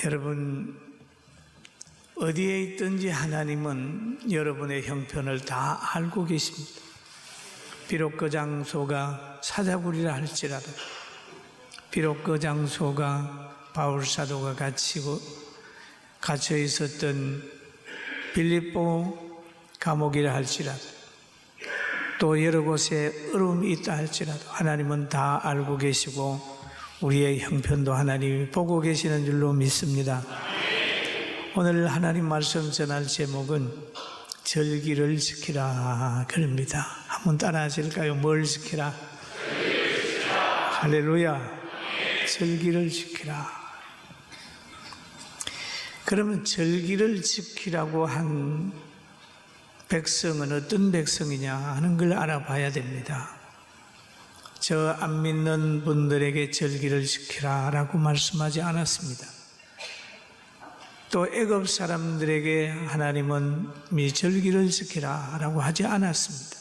여러분, 어디에 있든지 하나님은 여러분의 형편을 다 알고 계십니다. 비록 그 장소가 사자굴이라 할지라도, 비록 그 장소가 바울사도가 갇혀 있었던 빌립보 감옥이라 할지라도, 또 여러 곳에 어려움이 있다 할지라도 하나님은 다 알고 계시고 우리의 형편도 하나님이 보고 계시는 줄로 믿습니다. 오늘 하나님 말씀 전할 제목은 절기를 지키라 그럽니다. 한번 따라 하실까요? 뭘 지키라? 할렐루야. 절기를 지키라. 그러면 절기를 지키라고 한 백성은 어떤 백성이냐 하는 걸 알아봐야 됩니다. 저 안 믿는 분들에게 절기를 지키라 라고 말씀하지 않았습니다. 또 애굽 사람들에게 하나님은 절기를 지키라 라고 하지 않았습니다.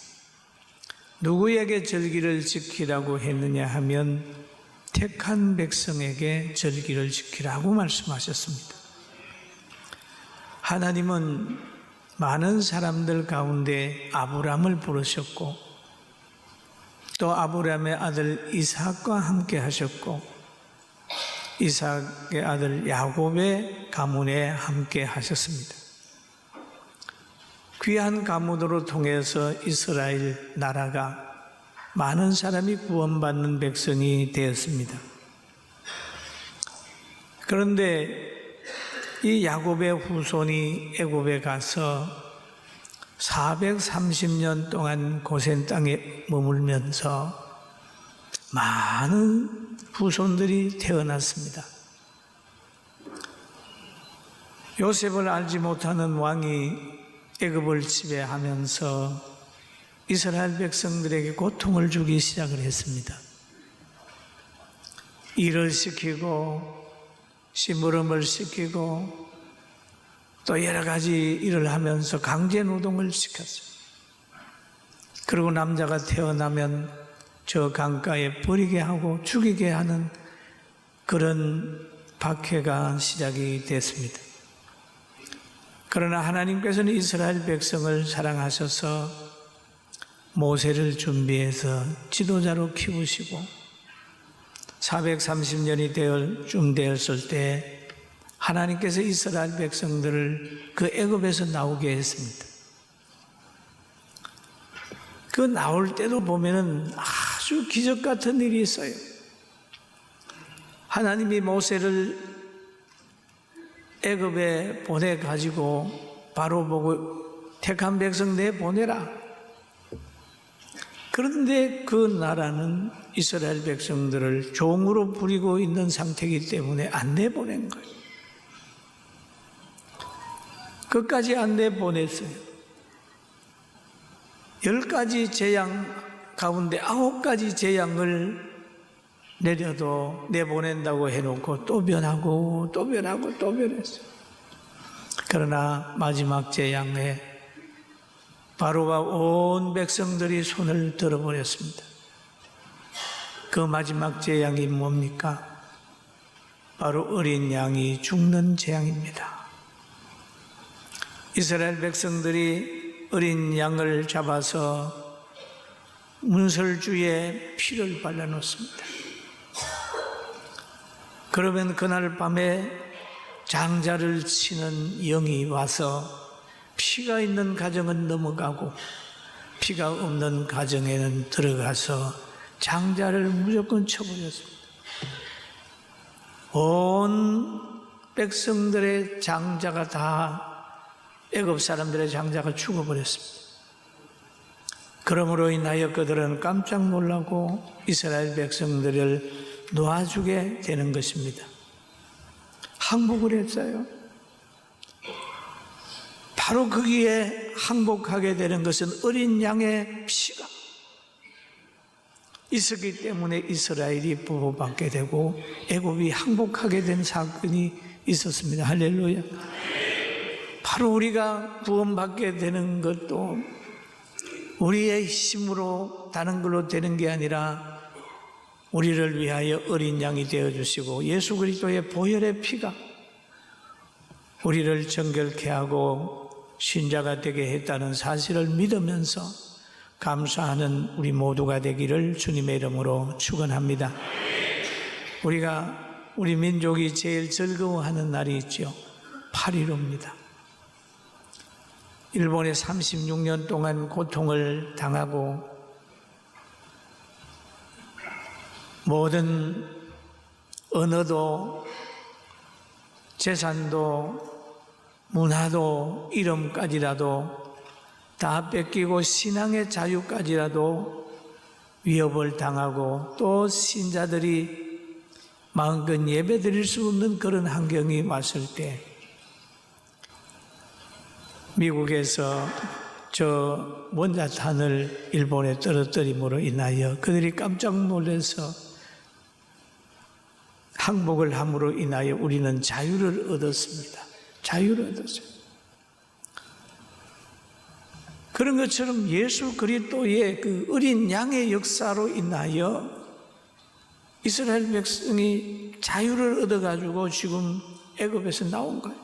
누구에게 절기를 지키라고 했느냐 하면 택한 백성에게 절기를 지키라고 말씀하셨습니다. 하나님은 많은 사람들 가운데 아브람을 부르셨고 또 아브람의 아들 이삭과 함께 하셨고 이삭의 아들 야곱의 가문에 함께 하셨습니다. 귀한 가문으로 통해서 이스라엘 나라가 많은 사람이 구원받는 백성이 되었습니다. 그런데 이 야곱의 후손이 애굽에 가서 430년 동안 고센 땅에 머물면서 많은 후손들이 태어났습니다. 요셉을 알지 못하는 왕이 애굽을 지배하면서 이스라엘 백성들에게 고통을 주기 시작을 했습니다. 일을 시키고 심부름을 시키고 또 여러 가지 일을 하면서 강제 노동을 시켰어요. 그리고 남자가 태어나면 저 강가에 버리게 하고 죽이게 하는 그런 박해가 시작이 됐습니다. 그러나 하나님께서는 이스라엘 백성을 사랑하셔서 모세를 준비해서 지도자로 키우시고 430년이 쯤 되었을 때 하나님께서 이스라엘 백성들을 그 애굽에서 나오게 했습니다. 그 나올 때도 보면은 아주 기적 같은 일이 있어요. 하나님이 모세를 애굽에 보내가지고 바로 보고 택한 백성 내보내라. 그런데 그 나라는 이스라엘 백성들을 종으로 부리고 있는 상태이기 때문에 안 내보낸 거예요. 끝까지 안 내보냈어요. 10가지 재앙 가운데 9가지 재앙을 내려도 내보낸다고 해놓고 또 변하고 또 변하고 또 변했어요. 그러나 마지막 재앙에 바로가 온 백성들이 손을 들어버렸습니다. 그 마지막 재앙이 뭡니까? 바로 어린 양이 죽는 재앙입니다. 이스라엘 백성들이 어린 양을 잡아서 문설주에 피를 발라놓습니다. 그러면 그날 밤에 장자를 치는 영이 와서 피가 있는 가정은 넘어가고 피가 없는 가정에는 들어가서 장자를 무조건 쳐버렸습니다. 온 백성들의 장자가 다 애굽 사람들의 장자가 죽어버렸습니다. 그러므로 인하여 그들은 깜짝 놀라고 이스라엘 백성들을 놓아주게 되는 것입니다. 항복을 했어요. 바로 거기에 항복하게 되는 것은 어린 양의 피가 있었기 때문에 이스라엘이 보호받게 되고 애굽이 항복하게 된 사건이 있었습니다. 할렐루야. 바로 우리가 구원받게 되는 것도 우리의 힘으로 다른 걸로 되는 게 아니라 우리를 위하여 어린 양이 되어주시고 예수 그리스도의 보혈의 피가 우리를 정결케 하고 신자가 되게 했다는 사실을 믿으면서 감사하는 우리 모두가 되기를 주님의 이름으로 축원합니다. 우리 민족이 제일 즐거워하는 날이 있죠. 8.15입니다. 일본에 36년 동안 고통을 당하고 모든 언어도 재산도 문화도 이름까지라도 다 뺏기고 신앙의 자유까지라도 위협을 당하고 또 신자들이 마음껏 예배 드릴 수 없는 그런 환경이 왔을 때 미국에서 저 원자탄을 일본에 떨어뜨림으로 인하여 그들이 깜짝 놀라서 항복을 함으로 인하여 우리는 자유를 얻었습니다. 자유를 얻었어요. 그런 것처럼 예수 그리스도의 그 어린 양의 역사로 인하여 이스라엘 백성이 자유를 얻어가지고 지금 애굽에서 나온 거예요.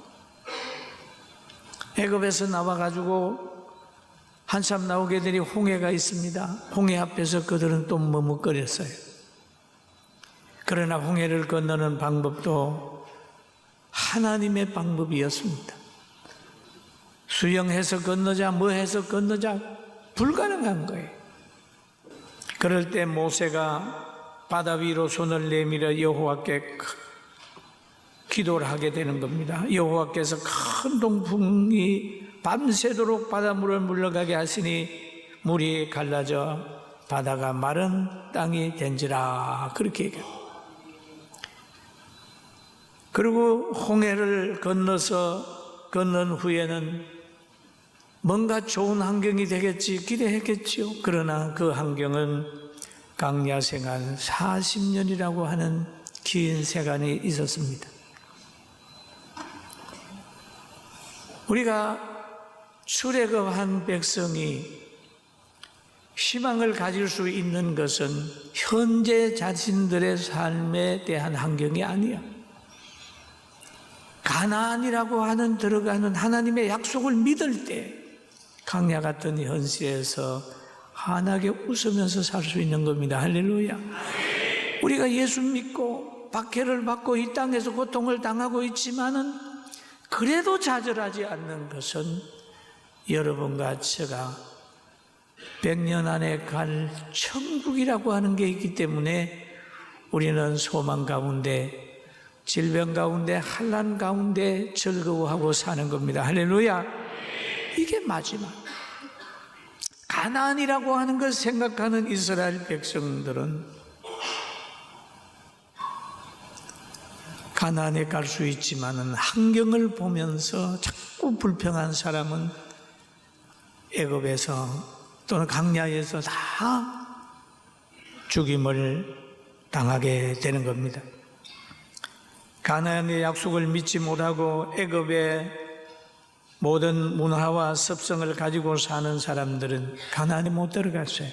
애굽에서 나와가지고 한참 나오게 되니 홍해가 있습니다. 홍해 앞에서 그들은 또 머뭇거렸어요. 그러나 홍해를 건너는 방법도 하나님의 방법이었습니다. 수영해서 건너자, 뭐 해서 건너자 불가능한 거예요. 그럴 때 모세가 바다 위로 손을 내밀어 여호와께 기도를 하게 되는 겁니다. 여호와께서 큰 동풍이 밤새도록 바닷물을 물러가게 하시니 물이 갈라져 바다가 마른 땅이 된지라 그렇게 얘기합니다. 그리고 홍해를 건넌 후에는 뭔가 좋은 환경이 되겠지 기대했겠지요. 그러나 그 환경은 광야 생활 40년이라고 하는 긴 세간이 있었습니다. 우리가 출애굽한 백성이 희망을 가질 수 있는 것은 현재 자신들의 삶에 대한 환경이 아니야. 가나안이라고 하는 들어가는 하나님의 약속을 믿을 때 광야 같은 현실에서 환하게 웃으면서 살 수 있는 겁니다. 할렐루야. 우리가 예수 믿고 박해를 받고 이 땅에서 고통을 당하고 있지만은 그래도 좌절하지 않는 것은 여러분과 제가 100년 안에 갈 천국이라고 하는 게 있기 때문에 우리는 소망 가운데 질병 가운데 환난 가운데 즐거워하고 사는 겁니다. 할렐루야. 이게 마지막 가나안이라고 하는 걸 생각하는 이스라엘 백성들은 가나안에 갈 수 있지만은 환경을 보면서 자꾸 불평한 사람은 애굽에서 또는 광야에서 다 죽임을 당하게 되는 겁니다. 가나안의 약속을 믿지 못하고 애굽의 모든 문화와 습성을 가지고 사는 사람들은 가나안에 못 들어갔어요.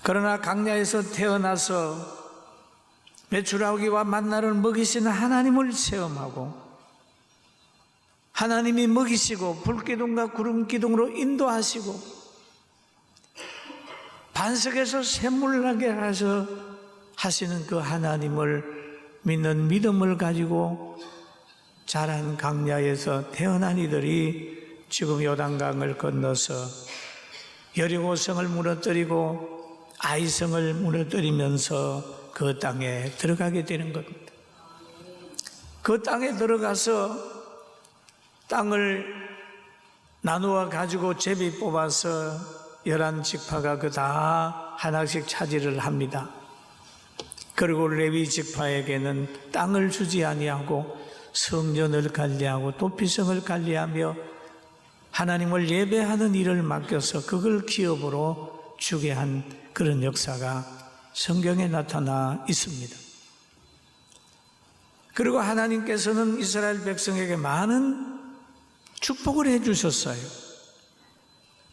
그러나 광야에서 태어나서 메추라기와 만나를 먹이시는 하나님을 체험하고 하나님이 먹이시고 불기둥과 구름기둥으로 인도하시고 반석에서 샘물 나게 하시는 그 하나님을 믿는 믿음을 가지고 자란 광야에서 태어난 이들이 지금 요단강을 건너서 여리고성을 무너뜨리고 아이성을 무너뜨리면서 그 땅에 들어가게 되는 겁니다. 그 땅에 들어가서 땅을 나누어 가지고 제비 뽑아서 11지파가 그 다 하나씩 차지를 합니다. 그리고 레위 지파에게는 땅을 주지 아니하고 성전을 관리하고 도피성을 관리하며 하나님을 예배하는 일을 맡겨서 그걸 기업으로 주게 한 그런 역사가 성경에 나타나 있습니다. 그리고 하나님께서는 이스라엘 백성에게 많은 축복을 해주셨어요.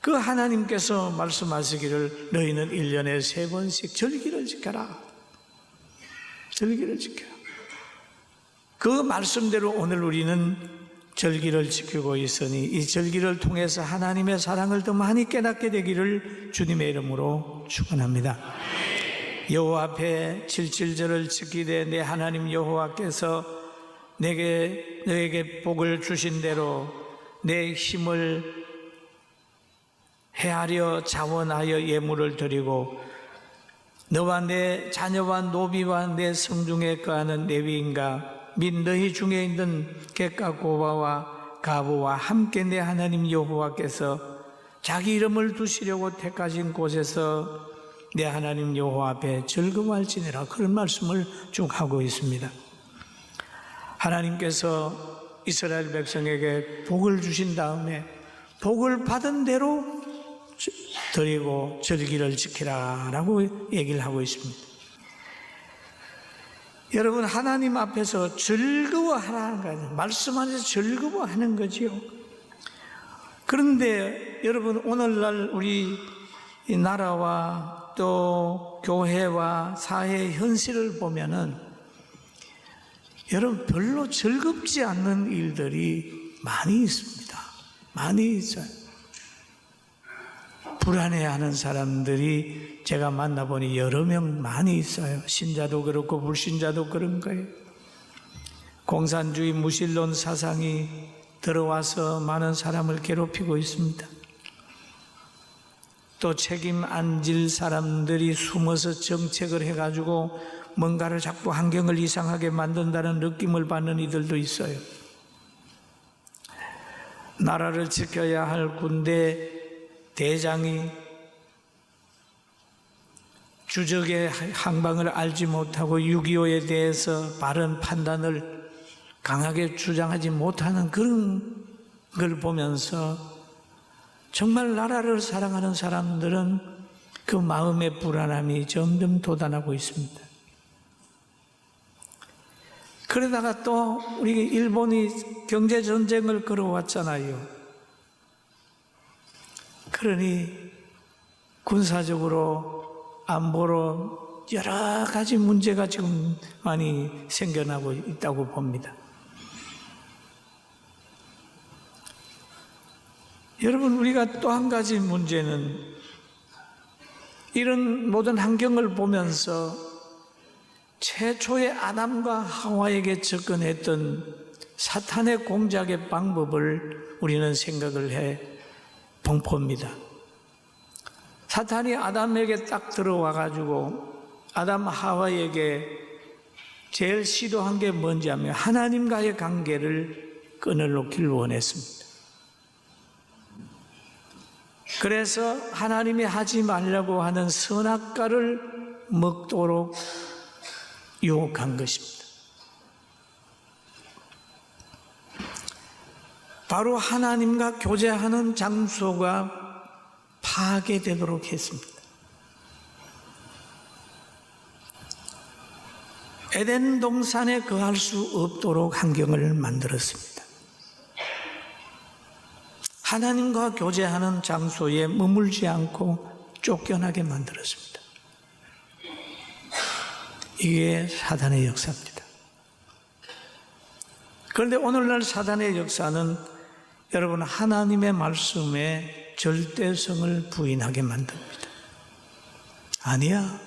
그 하나님께서 말씀하시기를 너희는 1년에 3번씩 절기를 지켜라. 절기를 지켜라. 그 말씀대로 오늘 우리는 절기를 지키고 있으니 이 절기를 통해서 하나님의 사랑을 더 많이 깨닫게 되기를 주님의 이름으로 축원합니다. 여호와 앞에 77절을 지키되 내 하나님 여호와께서 너에게 복을 주신 대로 내 힘을 헤아려 자원하여 예물을 드리고 너와 내 자녀와 노비와 내 성중에 거하는 레위인과 및 너희 중에 있는 객과 고바와 가부와 함께 내 하나님 여호와께서 자기 이름을 두시려고 택하신 곳에서 내 하나님 여호와 앞에 즐거워할지니라. 그런 말씀을 쭉 하고 있습니다. 하나님께서 이스라엘 백성에게 복을 주신 다음에 복을 받은 대로 드리고 절기를 지키라 라고 얘기를 하고 있습니다. 여러분, 하나님 앞에서 즐거워하라는 거예요. 말씀 안에서 즐거워하는 거지요. 그런데 여러분, 오늘날 우리 이 나라와 또 교회와 사회의 현실을 보면은 여러분, 별로 즐겁지 않는 일들이 많이 있습니다. 많이 있어요. 불안해하는 사람들이 제가 만나보니 여러 명 많이 있어요. 신자도 그렇고 불신자도 그런 거예요. 공산주의 무신론 사상이 들어와서 많은 사람을 괴롭히고 있습니다. 또 책임 안 질 사람들이 숨어서 정책을 해가지고 뭔가를 자꾸 환경을 이상하게 만든다는 느낌을 받는 이들도 있어요. 나라를 지켜야 할 군대 대장이 주적의 항방을 알지 못하고 6.25에 대해서 바른 판단을 강하게 주장하지 못하는 그런 걸 보면서 정말 나라를 사랑하는 사람들은 그 마음의 불안함이 점점 돋아나고 있습니다. 그러다가 또 우리 일본이 경제전쟁을 걸어왔잖아요. 그러니 군사적으로 안보로 여러 가지 문제가 지금 많이 생겨나고 있다고 봅니다. 여러분, 우리가 또 한 가지 문제는 이런 모든 환경을 보면서 최초의 아담과 하와에게 접근했던 사탄의 공작의 방법을 우리는 생각을 해 본 겁니다. 사탄이 아담에게 딱 들어와 가지고 아담 하와에게 제일 시도한 게 뭔지 하면 하나님과의 관계를 끊어놓기를 원했습니다. 그래서 하나님이 하지 말라고 하는 선악과를 먹도록 유혹한 것입니다. 바로 하나님과 교제하는 장소가 파괴되도록 했습니다. 에덴 동산에 거할 수 없도록 환경을 만들었습니다. 하나님과 교제하는 장소에 머물지 않고 쫓겨나게 만들었습니다. 이게 사단의 역사입니다. 그런데 오늘날 사단의 역사는 여러분, 하나님의 말씀에 절대성을 부인하게 만듭니다. 아니야.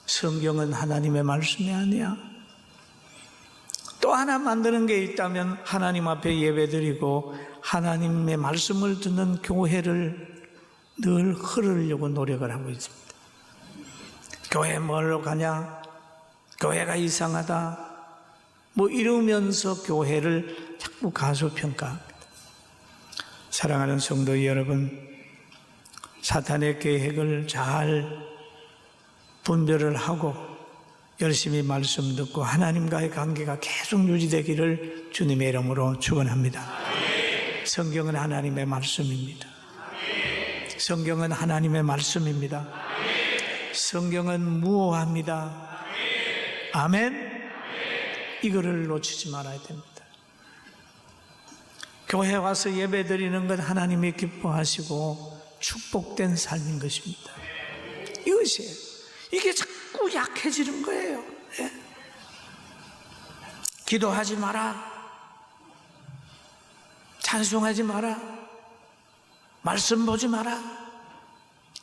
성경은 하나님의 말씀이 아니야. 또 하나 만드는 게 있다면 하나님 앞에 예배드리고 하나님의 말씀을 듣는 교회를 늘 흐르려고 노력을 하고 있습니다. 교회 뭐로 가냐? 교회가 이상하다. 뭐 이러면서 교회를 자꾸 가소평가합니다. 사랑하는 성도 여러분, 사탄의 계획을 잘 분별을 하고 열심히 말씀 듣고 하나님과의 관계가 계속 유지되기를 주님의 이름으로 축원합니다. 성경은 하나님의 말씀입니다. 성경은 하나님의 말씀입니다. 성경은 무오합니다. 아멘. 이거를 놓치지 말아야 됩니다. 교회 와서 예배 드리는 건 하나님이 기뻐하시고 축복된 삶인 것입니다. 이것이에요. 이게 자꾸 약해지는 거예요. 기도하지 마라, 찬송하지 마라, 말씀 보지 마라.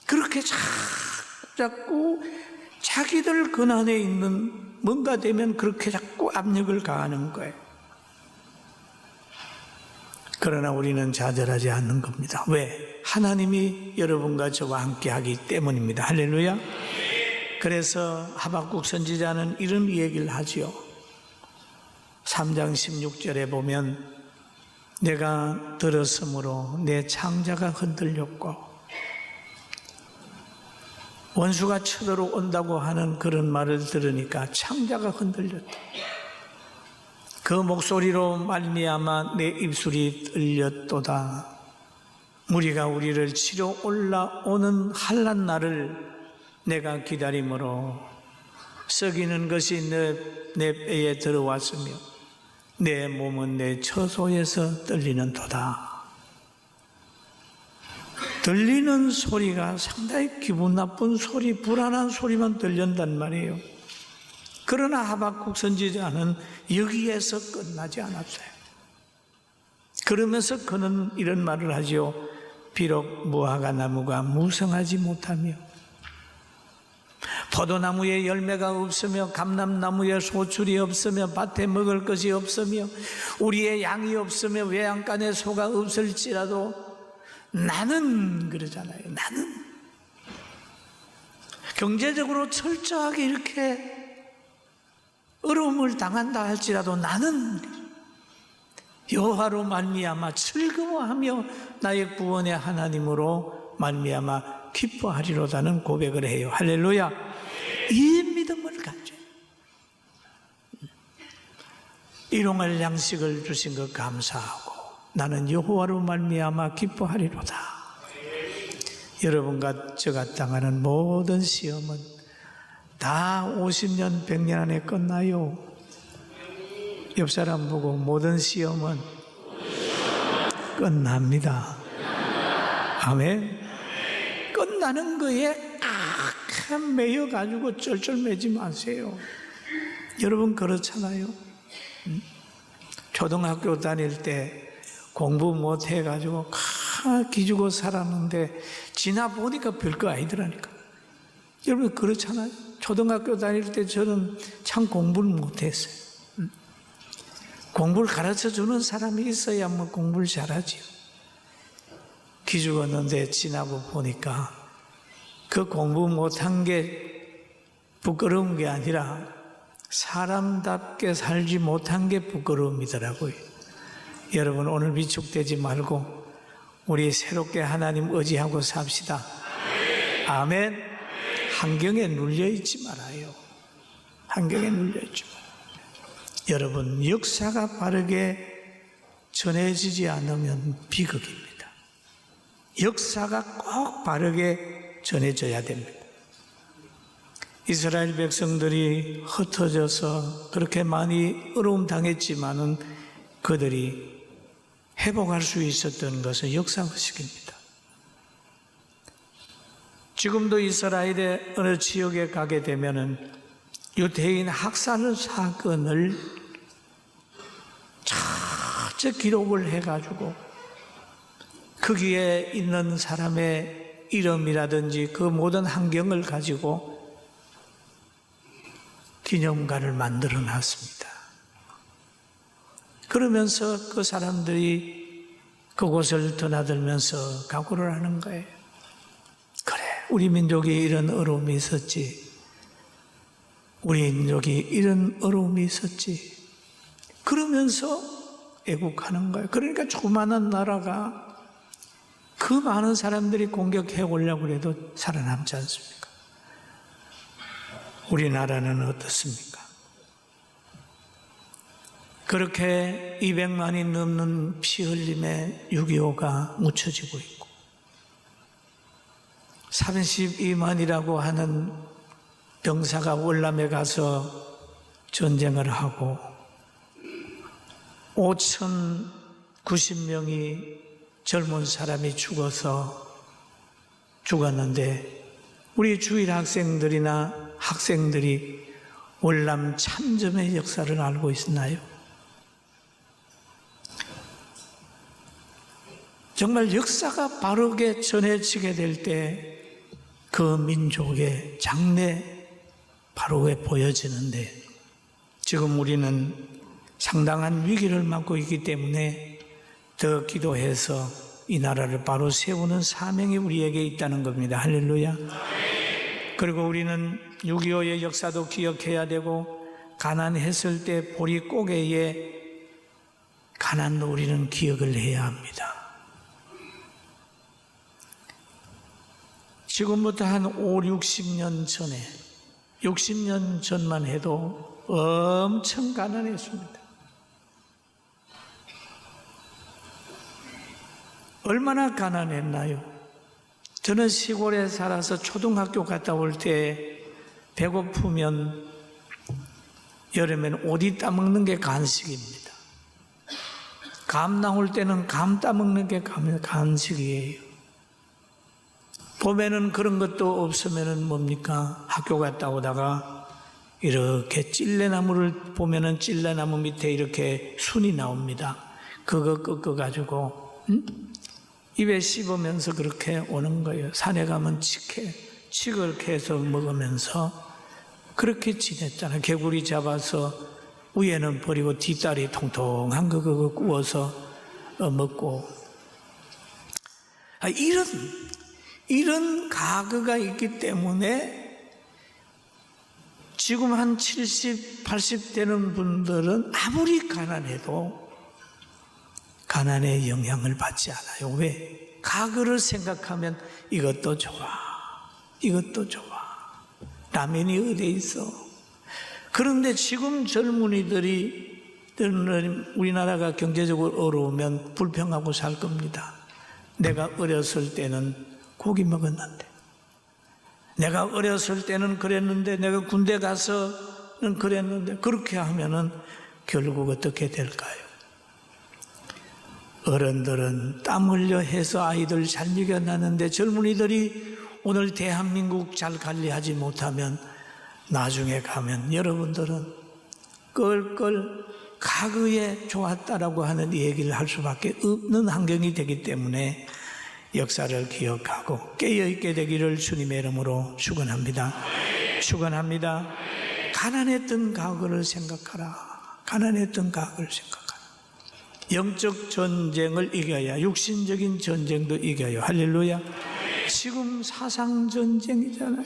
그렇게 자꾸 자기들 근안에 있는 뭔가 되면 그렇게 자꾸 압력을 가하는 거예요. 그러나 우리는 좌절하지 않는 겁니다. 왜? 하나님이 여러분과 저와 함께 하기 때문입니다. 할렐루야. 그래서 하박국 선지자는 이런 얘기를 하지요. 3장 16절에 보면 내가 들었으므로 내 창자가 흔들렸고 원수가 쳐들어온다고 하는 그런 말을 들으니까 창자가 흔들렸다. 그 목소리로 말미암아 내 입술이 떨렸도다. 무리가 우리를 치러 올라오는 환난 날을 내가 기다림으로 썩이는 것이 내 뼈에 들어왔으며 내 몸은 내 처소에서 떨리는 도다. 들리는 소리가 상당히 기분 나쁜 소리, 불안한 소리만 들린단 말이에요. 그러나 하박국 선지자는 여기에서 끝나지 않았어요. 그러면서 그는 이런 말을 하죠. 비록 무화과 나무가 무성하지 못하며 포도나무에 열매가 없으며 감람나무에 소출이 없으며 밭에 먹을 것이 없으며 우리의 양이 없으며 외양간에 소가 없을지라도 나는 그러잖아요. 나는 경제적으로 철저하게 이렇게 어려움을 당한다 할지라도 나는 여호와로 말미암아 즐거워하며 나의 구원의 하나님으로 말미암아 기뻐하리로다는 고백을 해요. 할렐루야. 이 믿음을 가져요. 일용할 양식을 주신 것 감사하고 나는 여호와로 말미암아 기뻐하리로다. 여러분과 저가 당하는 모든 시험은 다 50년 100년 안에 끝나요. 옆 사람 보고 모든 시험은 끝납니다. 아멘. 끝나는 거에 매여가지고 쩔쩔매지 마세요. 여러분 그렇잖아요. 초등학교 다닐 때 공부 못해가지고 기죽어 살았는데 지나 보니까 별거 아니더라니까. 여러분 그렇잖아요. 초등학교 다닐 때 저는 참 공부를 못했어요. 공부를 가르쳐주는 사람이 있어야 뭐 공부를 잘하지요. 기죽었는데 지나고 보니까 그 공부 못한 게 부끄러운 게 아니라 사람답게 살지 못한 게 부끄러움이더라고요. 여러분 오늘 위축되지 말고 우리 새롭게 하나님 의지하고 삽시다. 아멘. 환경에 눌려있지 말아요. 환경에 눌려있지 말아요. 여러분 역사가 바르게 전해지지 않으면 비극입니다. 역사가 꼭 바르게 전해져야 됩니다. 이스라엘 백성들이 흩어져서 그렇게 많이 어려움 당했지만은 그들이 회복할 수 있었던 것은 역사의식입니다. 지금도 이스라엘의 어느 지역에 가게 되면은 유대인 학살 사건을 전체 기록을 해가지고 거기에 있는 사람의 이름이라든지 그 모든 환경을 가지고 기념관을 만들어 놨습니다. 그러면서 그 사람들이 그곳을 드나들면서 각오를 하는 거예요. 그래, 우리 민족이 이런 어려움이 있었지. 우리 민족이 이런 어려움이 있었지. 그러면서 애국하는 거예요. 그러니까 조그마한 나라가 그 많은 사람들이 공격해 오려고 해도 살아남지 않습니까? 우리나라는 어떻습니까? 그렇게 200만이 넘는 피 흘림의 6.25가 묻혀지고 있고 32만이라고 하는 병사가 월남에 가서 전쟁을 하고 5,090명이 젊은 사람이 죽었는데 우리 주일 학생들이나 학생들이 월남 참전의 역사를 알고 있나요? 정말 역사가 바르게 전해지게 될 때 그 민족의 장래 바로 보여지는데, 지금 우리는 상당한 위기를 맞고 있기 때문에 더 기도해서 이 나라를 바로 세우는 사명이 우리에게 있다는 겁니다. 할렐루야. 그리고 우리는 6.25의 역사도 기억해야 되고, 가난했을 때 보릿고개에 가난도 우리는 기억을 해야 합니다. 지금부터 한 5, 60년 전에, 60년 전만 해도 엄청 가난했습니다. 얼마나 가난했나요? 저는 시골에 살아서 초등학교 갔다 올 때 배고프면 여름에는 오리 따먹는 게 간식입니다. 감 나올 때는 감 따먹는 게 간식이에요. 봄에는 그런 것도 없으면은 뭡니까? 학교 갔다 오다가 이렇게 찔레나무를 보면은 찔레나무 밑에 이렇게 순이 나옵니다. 그거 꺾어가지고 입에 씹으면서 그렇게 오는 거예요. 산에 가면 칡을 캐서 먹으면서 그렇게 지냈잖아요. 개구리 잡아서 위에는 버리고 뒷다리 통통한 거 그거 구워서 먹고. 이런 가거가 있기 때문에 지금 한 70, 80 되는 분들은 아무리 가난해도 가난의 영향을 받지 않아요. 왜? 가거를 생각하면 이것도 좋아, 이것도 좋아, 라면이 어디 있어. 그런데 지금 젊은이들이 우리나라가 경제적으로 어려우면 불평하고 살 겁니다. 내가 어렸을 때는 고기 먹었는데, 내가 어렸을 때는 그랬는데, 내가 군대 가서는 그랬는데, 그렇게 하면은 결국 어떻게 될까요? 어른들은 땀 흘려 해서 아이들 잘 먹여놨는데 젊은이들이 오늘 대한민국 잘 관리하지 못하면 나중에 가면 여러분들은 껄껄 과거에 좋았다라고 하는 얘기를 할 수밖에 없는 환경이 되기 때문에 역사를 기억하고 깨어있게 되기를 주님의 이름으로 축원합니다. 축원합니다. 가난했던 과거를 생각하라. 가난했던 과거를 생각하라. 영적 전쟁을 이겨야 육신적인 전쟁도 이겨요. 할렐루야. 지금 사상 전쟁이잖아요.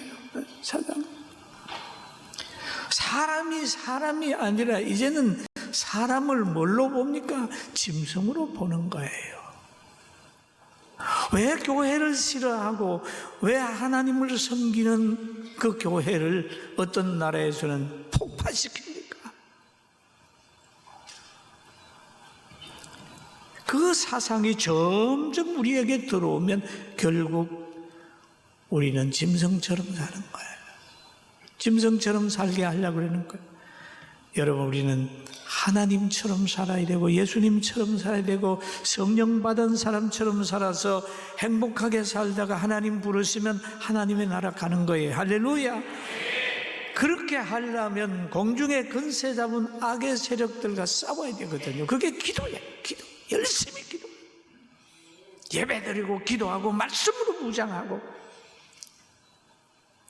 사람이 아니라 이제는 사람을 뭘로 봅니까? 짐승으로 보는 거예요. 왜 교회를 싫어하고 왜 하나님을 섬기는 그 교회를 어떤 나라에서는 폭파시킵니까? 그 사상이 점점 우리에게 들어오면 결국 우리는 짐승처럼 사는 거예요. 짐승처럼 살게 하려고 그러는 거예요. 여러분, 우리는 하나님처럼 살아야 되고 예수님처럼 살아야 되고 성령 받은 사람처럼 살아서 행복하게 살다가 하나님 부르시면 하나님의 나라 가는 거예요. 할렐루야. 그렇게 하려면 공중의 근세 잡은 악의 세력들과 싸워야 되거든요. 그게 기도예요. 기도. 열심히 기도. 예배드리고 기도하고 말씀으로 무장하고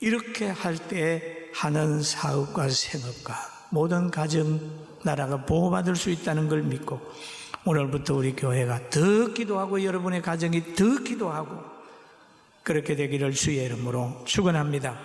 이렇게 할 때 하는 사업과 생업과 모든 가정 나라가 보호받을 수 있다는 걸 믿고 오늘부터 우리 교회가 더 기도하고 여러분의 가정이 더 기도하고 그렇게 되기를 주의 이름으로 축원합니다.